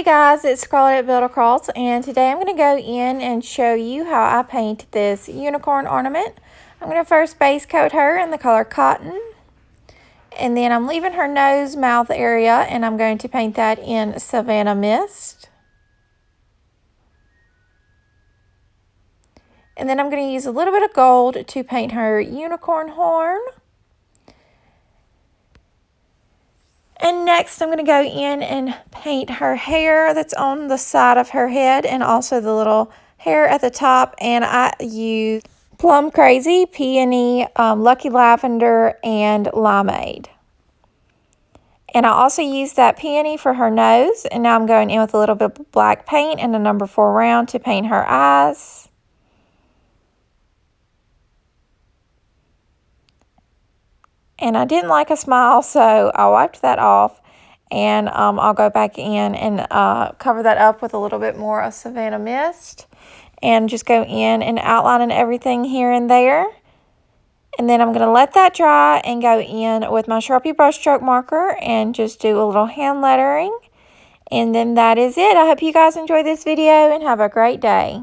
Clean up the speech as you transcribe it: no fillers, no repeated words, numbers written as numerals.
Hey guys, it's Scarlett at Build Across, and today I'm going to go in and show you how I paint this unicorn ornament. I'm going to first base coat her in the color Cotton, and then I'm leaving her nose mouth area and I'm going to paint that in Savannah Mist. And then I'm going to use a little bit of gold to paint her unicorn horn. And next I'm going to go in and paint her hair that's on the side of her head and also the little hair at the top. And I use Plum Crazy, Peony, Lucky Lavender, and Limeade. And I also use that peony for her nose. And now I'm going in with a little bit of black paint and a number 4 round to paint her eyes. And I didn't like a smile, so I wiped that off. And I'll go back in and cover that up with a little bit more of Savannah Mist. And just go in and outlining everything here and there. And then I'm going to let that dry and go in with my Sharpie brushstroke marker and just do a little hand lettering. And then that is it. I hope you guys enjoyed this video and have a great day.